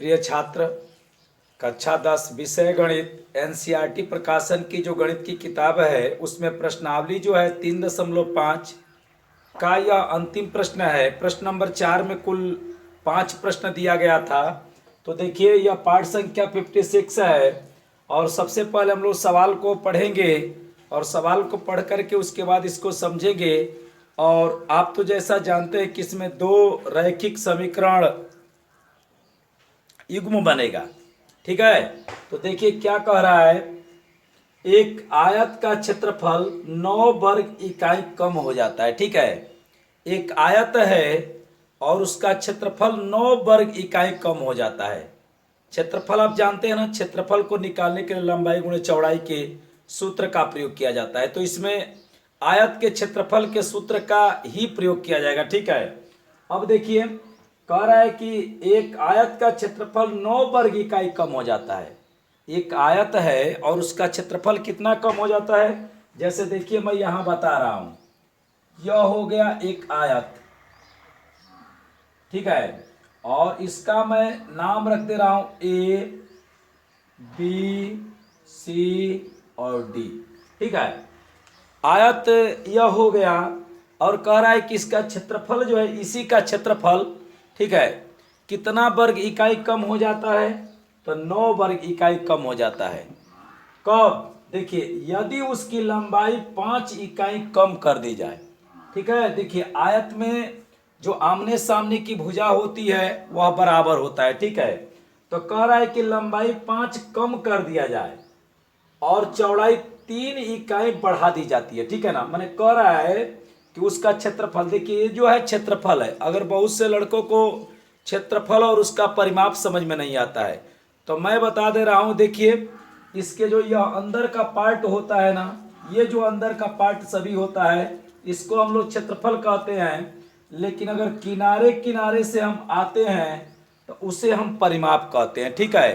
प्रिय छात्र, कक्षा 10 विषय गणित एनसीईआरटी प्रकाशन की जो गणित की किताब है उसमें प्रश्नावली जो है 3.5 का यह अंतिम प्रश्न है। प्रश्न नंबर 4 में कुल 5 प्रश्न दिया गया था। तो देखिए यह पाठ संख्या 56 है और सबसे पहले हम लोग सवाल को पढ़ेंगे और सवाल को पढ़ करके उसके बाद इसको समझेंगे। और आप तो जैसा जानते हैं कि इसमें दो रैखिक समीकरण युग्म बनेगा। ठीक है, तो देखिए क्या कह रहा है। एक आयत का क्षेत्रफल 9 वर्ग इकाई कम हो जाता है। ठीक है, एक आयत है और उसका क्षेत्रफल 9 वर्ग इकाई कम हो जाता है। क्षेत्रफल आप जानते हैं ना, क्षेत्रफल को निकालने के लिए लंबाई गुणे चौड़ाई के सूत्र का प्रयोग किया जाता है। तो इसमें आयत के क्षेत्रफल के सूत्र का ही प्रयोग किया जाएगा। ठीक है, अब देखिए कह रहा है कि एक आयत का क्षेत्रफल 9 वर्ग इकाई कम हो जाता है। एक आयत है और उसका क्षेत्रफल कितना कम हो जाता है, जैसे देखिए मैं यहां बता रहा हूं, यह हो गया एक आयत। ठीक है, और इसका मैं नाम रख दे रहा हूं ए, बी, सी और डी। ठीक है, आयत यह हो गया और कह रहा है कि इसका क्षेत्रफल जो है, इसी का क्षेत्रफल, ठीक है, कितना वर्ग इकाई कम हो जाता है, तो 9 वर्ग इकाई कम हो जाता है। कब? देखिए यदि उसकी लंबाई 5 इकाई कम कर दी जाए। ठीक है, देखिए आयत में जो आमने सामने की भुजा होती है वह बराबर होता है। ठीक है, तो कह रहा है कि लंबाई 5 कम कर दिया जाए और चौड़ाई 3 इकाई बढ़ा दी जाती है। ठीक है ना, मैंने कह रहा है कि उसका क्षेत्रफल, देखिए ये जो है क्षेत्रफल है। अगर बहुत से लड़कों को क्षेत्रफल और उसका परिमाप समझ में नहीं आता है तो मैं बता दे रहा हूं। देखिए इसके जो यह अंदर का पार्ट होता है ना, ये जो अंदर का पार्ट सभी होता है इसको हम लोग क्षेत्रफल कहते हैं। लेकिन अगर किनारे किनारे से हम आते हैं तो उसे हम परिमाप कहते हैं। ठीक है,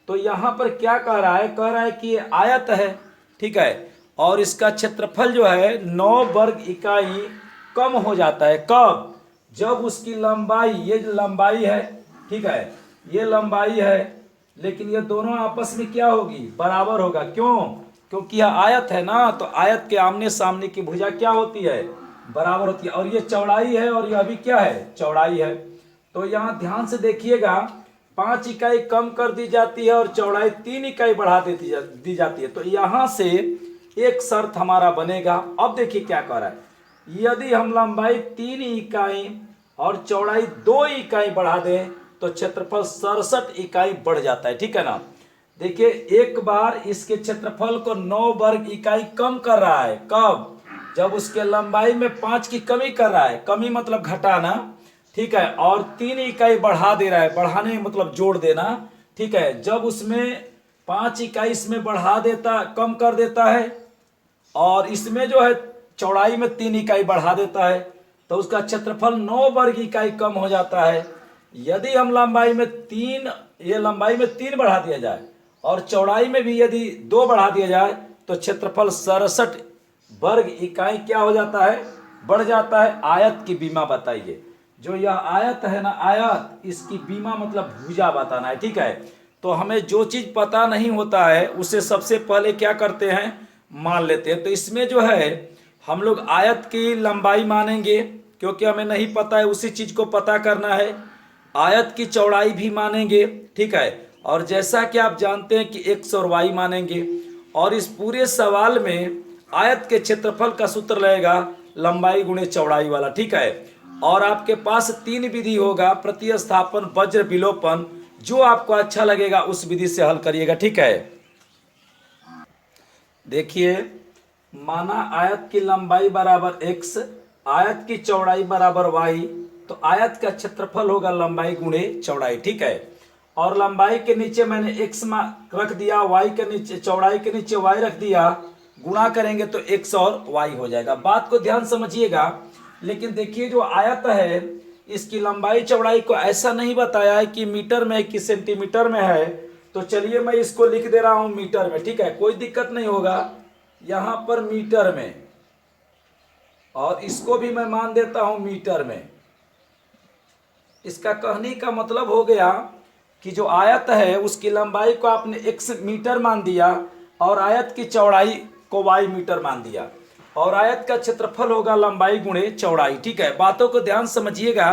तो यहाँ पर क्या कह रहा है, कह रहा है कि ये आयत है। ठीक है, और इसका क्षेत्रफल जो है 9 वर्ग इकाई कम हो जाता है। कब? जब उसकी लंबाई, ये जो लंबाई है, ठीक है, ये लंबाई है, लेकिन ये दोनों आपस में क्या होगी, बराबर होगा। क्यों? क्योंकि यह आयत है ना, तो आयत के आमने सामने की भुजा क्या होती है, बराबर होती है। और ये चौड़ाई है और यह भी क्या है, चौड़ाई है। तो यहाँ ध्यान से देखिएगा, 5 इकाई कम कर दी जाती है और चौड़ाई 3 इकाई बढ़ा दी जाती है। तो यहाँ से एक शर्त हमारा बनेगा। अब देखिए क्या कह रहा है, यदि हम लंबाई 3 इकाई और चौड़ाई 2 इकाई बढ़ा दें तो क्षेत्रफल 67 इकाई बढ़ जाता है। ठीक है ना, देखिए एक बार इसके क्षेत्रफल को 9 वर्ग इकाई कम कर रहा है। कब? जब उसके लंबाई में 5 की कमी कर रहा है, कमी मतलब घटाना। ठीक है, और 3 इकाई बढ़ा दे रहा है, बढ़ाने मतलब जोड़ देना। ठीक है, जब उसमें 5 इकाई इसमें बढ़ा देता, कम कर देता है, और इसमें जो है चौड़ाई में 3 इकाई बढ़ा देता है, तो उसका क्षेत्रफल 9 वर्ग इकाई कम हो जाता है। यदि हम लंबाई में 3, ये लंबाई में 3 बढ़ा दिया जाए और चौड़ाई में भी यदि 2 बढ़ा दिया जाए तो क्षेत्रफल 67 वर्ग इकाई क्या हो जाता है, बढ़ जाता है। आयत की बीमा बताइए। जो यह आयत है ना, आयत, इसकी बीमा मतलब भुजा बताना है। ठीक है, तो हमें जो चीज पता नहीं होता है उसे सबसे पहले क्या करते हैं, मान लेते हैं। तो इसमें जो है हम लोग आयत की लंबाई मानेंगे क्योंकि हमें नहीं पता है, उसी चीज को पता करना है। आयत की चौड़ाई भी मानेंगे। ठीक है, और जैसा कि आप जानते हैं कि एक्स और वाई मानेंगे। और इस पूरे सवाल में आयत के क्षेत्रफल का सूत्र रहेगा लंबाई गुणे चौड़ाई वाला। ठीक है, और आपके पास 3 विधि होगा, प्रतिस्थापन, वज्र, विलोपन। जो आपको अच्छा लगेगा उस विधि से हल करिएगा। ठीक है, देखिए माना आयत की लंबाई बराबर x, आयत की चौड़ाई बराबर y, तो आयत का क्षेत्रफल होगा लंबाई गुणे चौड़ाई। ठीक है, और लंबाई के नीचे मैंने x रख दिया, y के नीचे, चौड़ाई के नीचे y रख दिया, गुणा करेंगे तो x और y हो जाएगा। बात को ध्यान समझिएगा। लेकिन देखिए जो आयत है इसकी लंबाई चौड़ाई को ऐसा नहीं बताया है कि मीटर में है कि सेंटीमीटर में है। तो चलिए मैं इसको लिख दे रहा हूं मीटर में। ठीक है, कोई दिक्कत नहीं होगा, यहां पर मीटर में, और इसको भी मैं मान देता हूं मीटर में। इसका कहने का मतलब हो गया कि जो आयत है उसकी लंबाई को आपने x मीटर मान दिया और आयत की चौड़ाई को y मीटर मान दिया, और आयत का क्षेत्रफल होगा लंबाई गुणे चौड़ाई। ठीक है, बातों को ध्यान समझिएगा।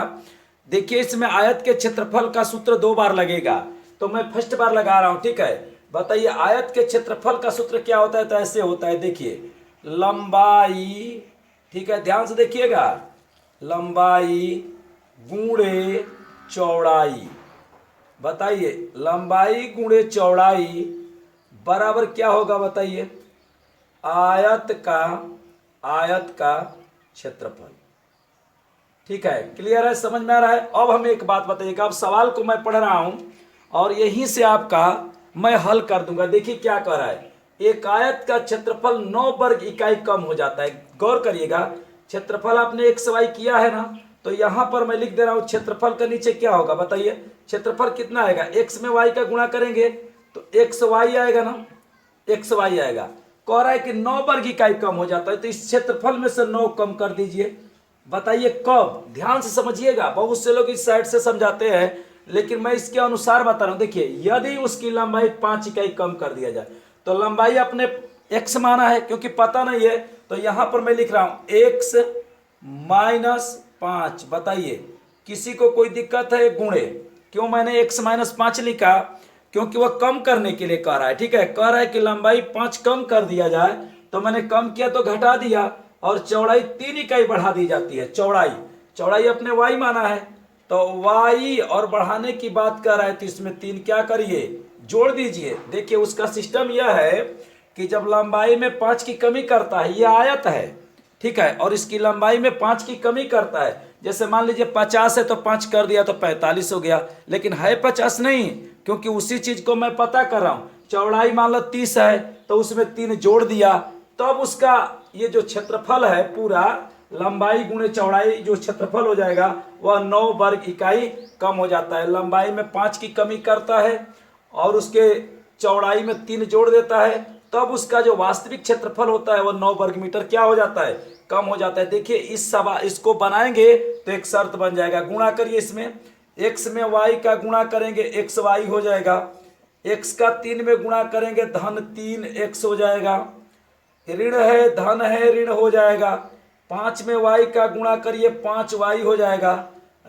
देखिए इसमें आयत के क्षेत्रफल का सूत्र 2 बार लगेगा, तो मैं फर्स्ट बार लगा रहा हूं। ठीक है, बताइए आयत के क्षेत्रफल का सूत्र क्या होता है? तो ऐसे होता है, देखिए लंबाई, ठीक है ध्यान से देखिएगा, लंबाई गुणे चौड़ाई। बताइए लंबाई गुणे चौड़ाई बराबर क्या होगा? बताइए आयत का क्षेत्रफल। ठीक है, क्लियर है, समझ में आ रहा है? अब हमें एक बात बताइएगा, अब सवाल को मैं पढ़ रहा हूं और यहीं से आपका मैं हल कर दूंगा। देखिए क्या कह रहा है, एक आयत का क्षेत्रफल 9 वर्ग इकाई कम हो जाता है। गौर करिएगा, क्षेत्रफल आपने x y किया है ना, तो यहां पर मैं लिख दे रहा हूं क्षेत्रफल के नीचे क्या होगा? बताइए क्षेत्रफल कितना आएगा? x में y का गुणा करेंगे तो x y आएगा ना, x y आएगा। कह रहा है कि 9 वर्ग इकाई कम हो जाता है, तो इस क्षेत्रफल में से 9 कम कर दीजिए। बताइए कब? ध्यान से समझिएगा, बहुत से लोग इस साइड से समझाते हैं, लेकिन मैं इसके अनुसार बता रहा हूं। देखिए यदि उसकी लंबाई 5 इकाई कम कर दिया जाए, तो लंबाई अपने x माना है, क्योंकि पता नहीं है, तो यहां पर मैं लिख रहा हूं x माइनस 5। बताइए किसी को कोई दिक्कत है? गुणे, क्यों मैंने x माइनस 5 लिखा? क्योंकि वह कम करने के लिए कह रहा है। ठीक है, कह रहा है कि लंबाई 5 कम कर दिया जाए, तो मैंने कम किया तो घटा दिया, और चौड़ाई 3 इकाई बढ़ा दी जाती है। चौड़ाई अपने y माना है, तो y और बढ़ाने की बात कर रहा है, तो इसमें 3 क्या करिए? जोड़ दीजिए। देखिए उसका सिस्टम यह है कि जब लंबाई में 5 की कमी करता है, यह आयत है, ठीक है, और इसकी लंबाई में 5 की कमी करता है, जैसे मान लीजिए 50 है तो 5 कर दिया तो 45 हो गया, लेकिन है 50 नहीं, क्योंकि उसी चीज को मैं पता कर रहा हूं। चौड़ाई मान लो 30 है तो उसमें 3 जोड़ दिया, तब उसका ये जो क्षेत्रफल है पूरा लंबाई गुणे चौड़ाई जो क्षेत्रफल हो जाएगा वह 9 वर्ग इकाई कम हो जाता है। लंबाई में 5 की कमी करता है और उसके चौड़ाई में 3 जोड़ देता है, तब उसका जो वास्तविक क्षेत्रफल होता है वह 9 वर्ग मीटर क्या हो जाता है? कम हो जाता है। देखिए इसको बनाएंगे तो एक शर्त बन जाएगा, गुणा करिए इसमें, x में y का गुणा करेंगे x y हो जाएगा, x का 3 में गुणा करेंगे धन 3x हो जाएगा, ऋण है धन है ऋण हो जाएगा, 5 में y का गुणा करिए 5y हो जाएगा,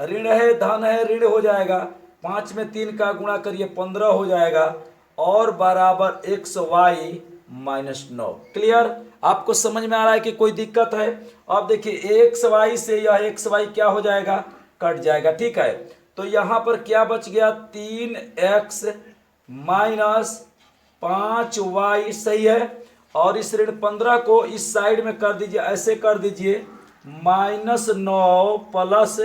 ऋण है धन है ऋण हो जाएगा, 5 में 3 का गुणा करिए 15 हो जाएगा, और बराबर xy माइनस 9। क्लियर? आपको समझ में आ रहा है कि कोई दिक्कत है? अब देखिए xy से यह xy क्या हो जाएगा? कट जाएगा। ठीक है, तो यहां पर क्या बच गया? 3x माइनस 5y, सही है, और इस ऋण 15 को इस साइड में कर दीजिए, ऐसे कर दीजिए, -9 प्लस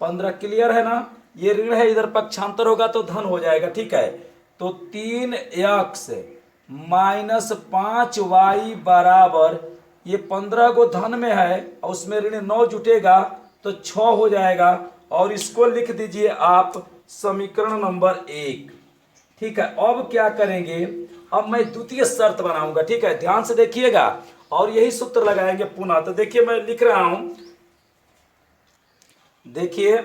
15। क्लियर है ना? ये ऋण है, इधर पक्षांतर होगा तो धन हो जाएगा। ठीक है, तो 3x माइनस 5y बराबर, ये 15 को धन में है और उसमें ऋण 9 जुटेगा तो 6 हो जाएगा, और इसको लिख दीजिए आप समीकरण नंबर 1। ठीक है, अब क्या करेंगे? अब मैं द्वितीय शर्त बनाऊंगा। ठीक है, ध्यान से देखिएगा और यही सूत्र लगाएंगे पुनः। तो देखिए मैं लिख रहा हूं, देखिए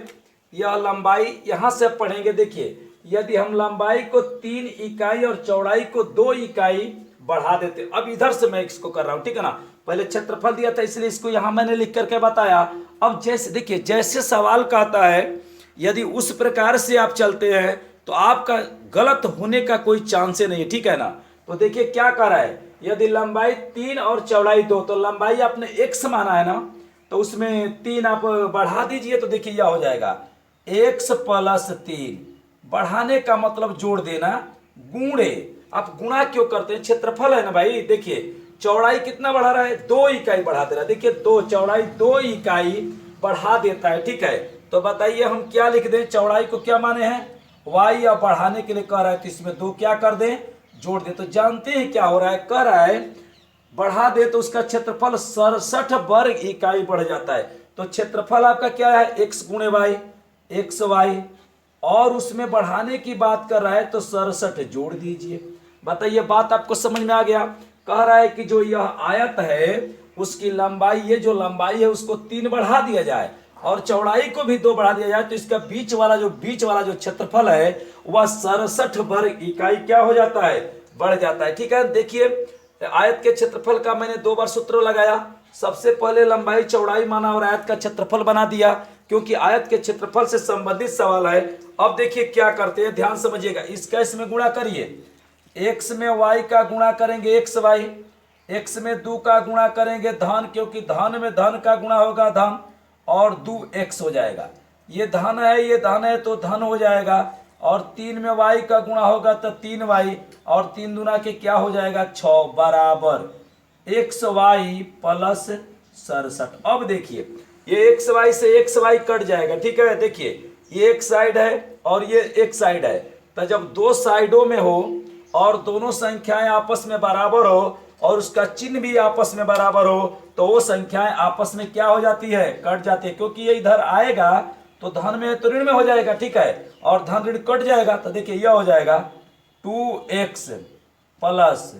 यह लंबाई यहां से पढ़ेंगे। देखिए यदि हम लंबाई को 3 इकाई और चौड़ाई को 2 इकाई बढ़ा देते, अब इधर से मैं इसको कर रहा हूं, ठीक है ना, पहले क्षेत्रफल दिया था इसलिए इसको यहां मैंने लिख करके बताया। अब जैसे देखिए जैसे सवाल कहता है, यदि उस प्रकार से आप चलते हैं तो आपका गलत होने का कोई चांस ही नहीं, ठीक है ना। तो देखिए क्या कर रहा है, यदि लंबाई 3 और चौड़ाई 2, तो लंबाई आपने x माना है ना, तो उसमें 3 आप बढ़ा दीजिए, तो देखिए यह हो जाएगा x प्लस 3। बढ़ाने का मतलब जोड़ देना, गुणे। आप गुणा क्यों करते हैं? क्षेत्रफल है ना भाई। देखिए चौड़ाई कितना बढ़ा रहा है? 2 इकाई बढ़ा दे रहा है। देखिए 2 चौड़ाई 2 इकाई बढ़ा देता है। ठीक है, तो बताइए हम क्या लिख दें? चौड़ाई को क्या माने हैं? y, या बढ़ाने के लिए कह रहा है तो इसमें 2 क्या कर दें? जोड़ दे। तो जानते हैं क्या हो रहा है? कह रहा है बढ़ा दे तो उसका क्षेत्रफल 67 वर्ग इकाई बढ़ जाता है। तो क्षेत्रफल आपका क्या है? x गुणे वाई, एक्स वाई, और उसमें बढ़ाने की बात कर रहा है तो 67 जोड़ दीजिए। बताइए बात आपको समझ में आ गया? कह रहा है कि जो यह आयत है उसकी लंबाई, ये जो लंबाई है उसको 3 बढ़ा दिया जाए और चौड़ाई को भी 2 बढ़ा दिया जाए तो इसका बीच वाला जो क्षेत्रफल है वह 67 वर्ग इकाई क्या हो जाता है, बढ़ जाता है। ठीक है, देखिए आयत के क्षेत्रफल का मैंने 2 बार सूत्र लगाया। सबसे पहले लंबाई चौड़ाई माना और आयत का क्षेत्रफल बना दिया, क्योंकि आयत के क्षेत्रफल से संबंधित सवाल है। अब देखिए क्या करते हैं, ध्यान समझिएगा। इसका इसमें गुणा करिए, x में y का गुणा करेंगे xy, x में 2 का गुणा करेंगे धन, क्योंकि धन में धन का गुणा होगा धन, और 2x हो जाएगा। ये धन है ये धन है तो धन हो जाएगा, और 3 में y का गुणा होगा तो 3y, और 3 दूना के क्या हो जाएगा 6 बराबर xy प्लस 67। अब देखिए ये xy से xy कट जाएगा। ठीक है, देखिए ये एक साइड है और ये एक साइड है, तो जब 2 साइडों में हो और दोनों संख्याएं आपस में बराबर हो और उसका चिन्ह भी आपस में बराबर हो तो वो संख्याएं आपस में क्या हो जाती है, कट जाती है। क्योंकि ये इधर आएगा तो धन में तो ऋण में हो जाएगा। ठीक है, और धन ऋण कट जाएगा तो देखिए यह हो जाएगा 2x प्लस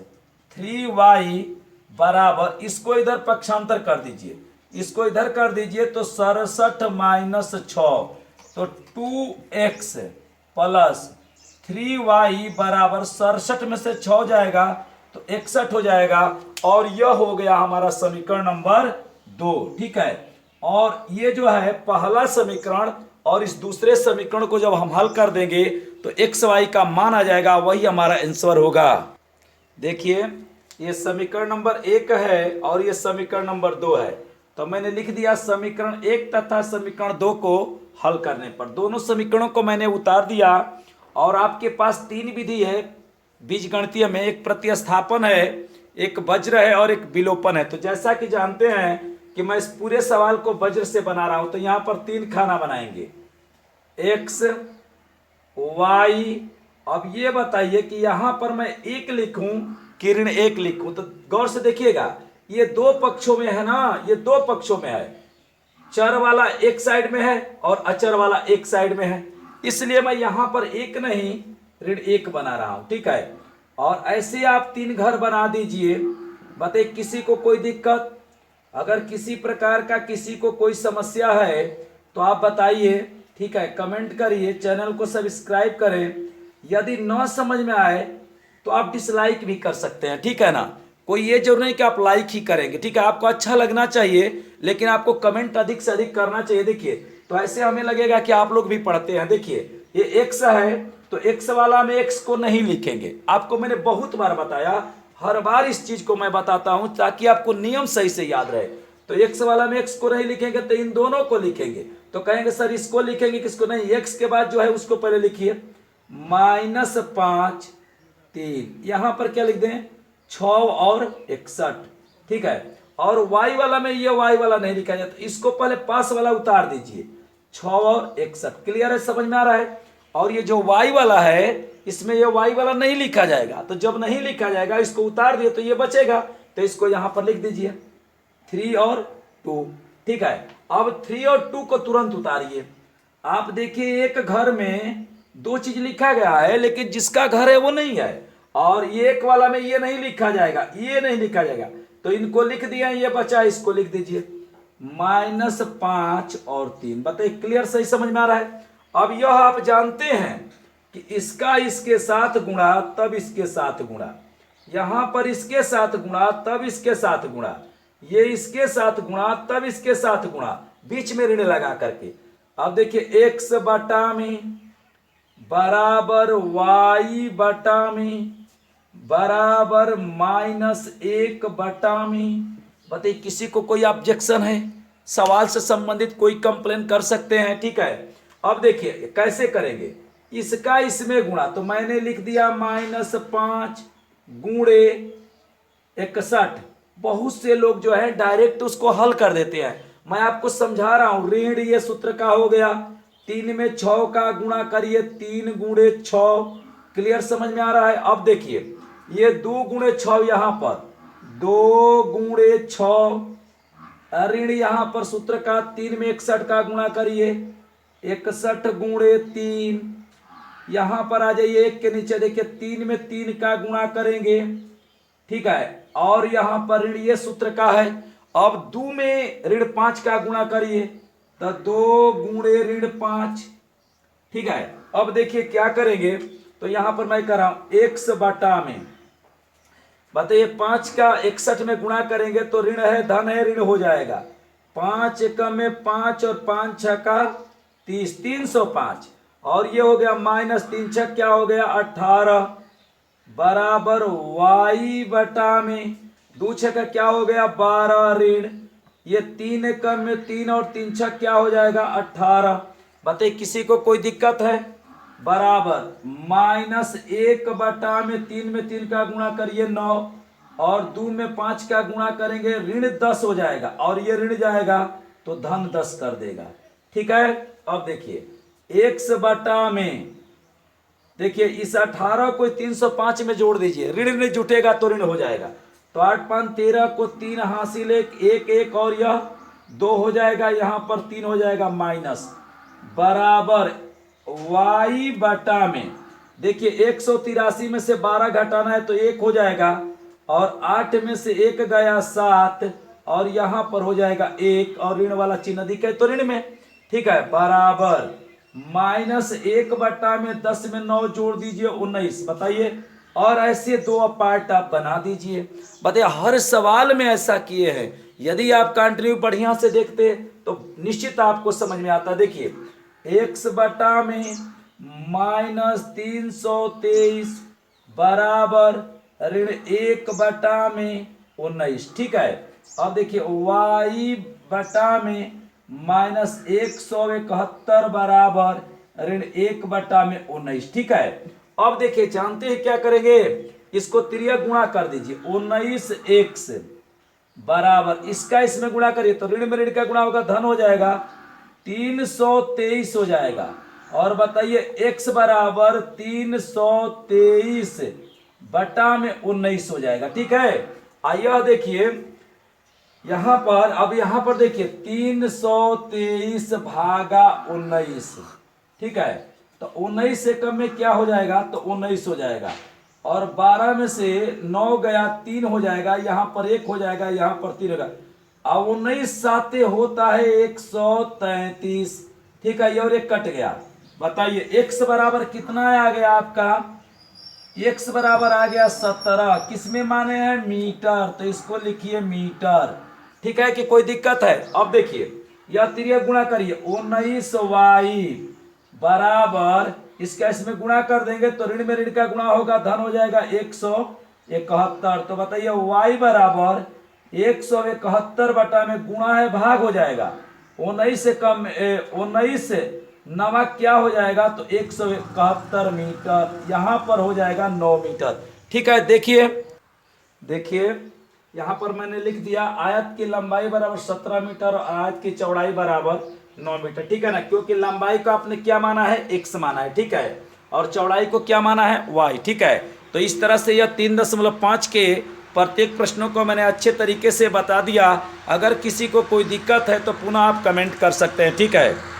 3y बराबर, इसको इधर पक्षांतर कर दीजिए, इसको इधर कर दीजिए तो 67 माइनस 6, तो 2x प्लस 3y बराबर 67 में से 6 जाएगा तो 61 हो जाएगा, और यह हो गया हमारा समीकरण नंबर 2। ठीक है, और ये जो है पहला समीकरण, और इस दूसरे समीकरण को जब हम हल कर देंगे तो xy का मान आ जाएगा, वही हमारा आंसर होगा। देखिए ये समीकरण नंबर 1 है और ये समीकरण नंबर 2 है, तो मैंने लिख दिया समीकरण 1 तथा समीकरण 2 को हल करने पर दोनों समीकरणों को मैंने उतार दिया। और आपके पास 3 विधि है बीजगणितीय में, एक प्रतिस्थापन है, एक वज्र है और एक विलोपन है। तो जैसा कि जानते हैं कि मैं इस पूरे सवाल को वज्र से बना रहा हूं, तो यहां पर 3 खाना बनाएंगे, x y। अब ये बताइए कि यहां पर मैं 1 लिखूं कि ऋण 1 लिखूं, तो गौर से देखिएगा ये 2 पक्षों में है ना, ये 2 पक्षों में है, चर वाला एक साइड में है और अचर वाला एक साइड में है, इसलिए मैं यहां पर 1 नहीं ऋण 1 बना रहा हूं। ठीक है, और ऐसे आप 3 घर बना दीजिए। बताइए किसी को कोई दिक्कत, अगर किसी प्रकार का किसी को कोई समस्या है तो आप बताइए। ठीक है, कमेंट करिए, चैनल को सब्सक्राइब करें। यदि न समझ में आए तो आप डिसलाइक भी कर सकते हैं। ठीक है ना, कोई ये जरूर नहीं कि आप लाइक ही करेंगे। ठीक है, आपको अच्छा लगना चाहिए, लेकिन आपको कमेंट अधिक से अधिक करना चाहिए। देखिए तो ऐसे हमें लगेगा कि आप लोग भी पढ़ते हैं। देखिए ये x है तो x वाला में x को नहीं लिखेंगे, आपको मैंने बहुत बार बताया, हर बार इस चीज को मैं बताता हूं ताकि आपको नियम सही से याद रहे। तो x वाला में x को नहीं लिखेंगे तो इन दोनों को लिखेंगे, तो कहेंगे सर इसको लिखेंगे किसको नहीं, x के बाद जो है उसको पहले लिखिए -5 3, यहां पर क्या लिख दें 6 और 61। ठीक है, और y वाला में ये y वाला नहीं लिखा जाता, इसको पहले पास वाला उतार दीजिए 6 और 61। क्लियर है, समझ में आ रहा है। और ये जो y वाला है इसमें ये y वाला नहीं लिखा जाएगा, तो जब नहीं लिखा जाएगा इसको उतार दिए तो ये बचेगा, तो इसको यहां पर लिख दीजिए 3 और 2। ठीक है, अब 3 और 2 को तुरंत उतारिए। आप देखिए एक घर में 2 चीज लिखा गया है, लेकिन जिसका घर है वो नहीं है, और ये एक वाला में ये नहीं लिखा जाएगा, ये नहीं लिखा जाएगा, तो इनको लिख दिया, ये बचा, इसको लिख दीजिए -5 और 3। बताइए क्लियर, सही समझ में आ रहा है। अब यह आप जानते हैं कि इसका इसके साथ गुणा तब इसके साथ गुणा, यहां पर इसके साथ गुणा तब इसके साथ गुणा, ये इसके साथ गुणा तब इसके साथ गुणा, बीच में ऋण लगा करके। अब देखिए x बटा में बराबर y बटा में बराबर -1 बटा में। बताइए किसी को कोई ऑब्जेक्शन है, सवाल से संबंधित कोई कंप्लेन कर सकते हैं। ठीक है, अब देखिए कैसे करेंगे, इसका इसमें गुणा, तो मैंने लिख दिया -5 गुणे 61। बहुत से लोग जो है डायरेक्ट उसको हल कर देते हैं, मैं आपको समझा रहा हूं। ऋण ये सूत्र का हो गया, 3 में 6 का गुणा करिए, 3 गुणे 6। क्लियर, समझ में आ रहा है। अब देखिए ये 2 गुणे 6, यहां पर 2 गुणे 6, ऋण यहां पर सूत्र का 3 में 61 का गुणा करिए, 61 गुणे 3, यहां पर आ जाइए 1 के नीचे देखिए 3 में 3 का गुणा करेंगे। ठीक है, और यहां पर ऋण ये सूत्र का है। अब 2 में ऋण 5 का गुणा करिए, तो 2 गुणे ऋण 5। ठीक है, अब देखिए क्या करेंगे, तो यहां पर मैं कर रहा हूं x बटा में, बताइए 5 का 61 में गुणा करेंगे तो ऋण है धन है ऋण हो जाएगा। 5 एकम में 5 और 5 छका 30, 305। और ये हो गया माइनस 3 छक क्या हो गया 18 बराबर y बटा में 2 छका क्या हो गया 12 ऋण, ये 3 एकम में 3 और 3 छक क्या हो जाएगा 18। बताइए किसी को कोई दिक्कत है, बराबर माइनस 1 बटा में 3 में 3 का गुणा करिए 9 और 2 में 5 का गुणा करेंगे ऋण 10 हो जाएगा और ये ऋण जाएगा तो धन 10 कर देगा। ठीक है, अब देखिए x बटा में, देखिए इस 18 को 305 में जोड़ दीजिए, ऋण में जुटेगा तो ऋण हो जाएगा। तो 8 5 13 को 3 हासिल 1 1 और यह 2 हो जाएगा, यहां पर 3 हो जाएगा माइनस बराबर y बटा में, देखिए 183 में से 12 घटाना है तो 1 हो जाएगा और 8 में से 1 गया 7 और यहां पर हो जाएगा 1 और ऋण वाला चिन्ह दिखे तो ऋण में। ठीक है, बराबर माइनस 1 बटा में 10 में 9 जोड़ दीजिए 19। बताइए, और ऐसे 2 पार्ट आप बना दीजिए। बताइए हर सवाल में ऐसा किए हैं, यदि आप कंटिन्यू बढ़िया से देखते तो निश्चित आपको समझ में आता। देखिए x बटा में माइनस 323 बराबर ऋण 1 बटा में 19। ठीक है, अब देखिए y बटा में माइनस 171 बराबर ऋण 1 बटा में 19। ठीक है, अब देखिए जानते हैं क्या करेंगे, इसको तिर्यक गुणा कर दीजिए 19x बराबर इसका इसमें गुणा करिए तो ऋण में ऋण का गुणा होगा धन हो जाएगा 323 हो जाएगा। और बताइए x बराबर 323 बटा में 19 हो जाएगा। ठीक है, आइए देखिए यहां पर, अब यहां पर देखिए 323 भागा 19। ठीक है, तो 19 से कम में क्या हो जाएगा तो 19 हो जाएगा और 12 में से 9 गया 3 हो जाएगा, यहां पर 1 हो जाएगा, यहां पर 3 होगा। अब 19 साते होता है 133। ठीक है, ये और एक कट गया। बताइए x बराबर कितना आ गया आपका, x बराबर आ गया 17, किसमें माने हैं मीटर, तो इसको लिखिए मीटर। ठीक है कि कोई दिक्कत है। अब देखिए यह तिर्यक गुणा करिए 19y बराबर इसका इसमें गुणा कर देंगे तो ऋण में ऋण का गुणा होगा धन हो जाएगा 171। तो बताइए y बराबर 171 बटा में गुणा है भाग हो जाएगा 19 से कम 19 नमक क्या हो जाएगा तो 171 मीटर, यहां पर हो जाएगा 9 मीटर। ठीक है, देखिए यहां पर मैंने लिख दिया आयत की लंबाई बराबर 17 मीटर और आयत की चौड़ाई बराबर 9 मीटर। ठीक है ना, क्योंकि लंबाई को आपने क्या माना है x माना है। ठीक है, और चौड़ाई को क्या माना है y। ठीक है, तो इस तरह से यह 3.5 के प्रत्येक प्रश्नों को मैंने अच्छे तरीके से बता दिया। अगर किसी को कोई दिक्कत है तो पुनः आप कमेंट कर सकते हैं। ठीक है।